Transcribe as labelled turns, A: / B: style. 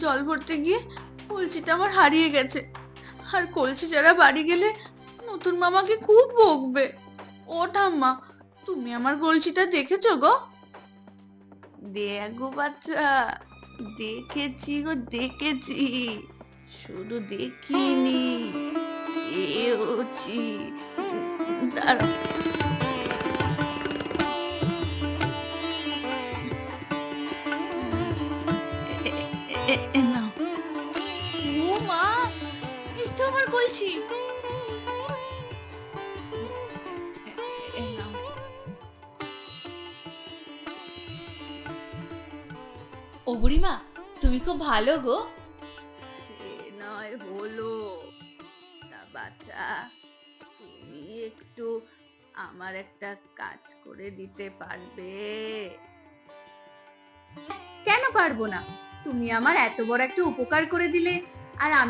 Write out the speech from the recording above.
A: জল ভরতে গিয়ে কলসিটা আমার হারিয়ে গেছে। আর কলসি ছাড়া বাড়ি গেলে নতুন মামাকে খুব বকবে। ও ঠাম্মা, তুমি আমার কলসিটা দেখেছো গো? দেখো বাচ্চা, দেখেছি গো দেখেছি, শুধু দেখিনি, এওছি। দাঁড়াও, নাও। ও মা, এই তো আমার কলসি। নাও।
B: ও বুড়িমা, তুমি খুব ভালো গো।
A: সে নয় হলো, তা বাচ্চা, তুমি একটু আমার একটা কাজ করে দিতে পারবে? কেন পারবো না? তুমি আমার এত বড় একটা উপকার করে দিলে, আর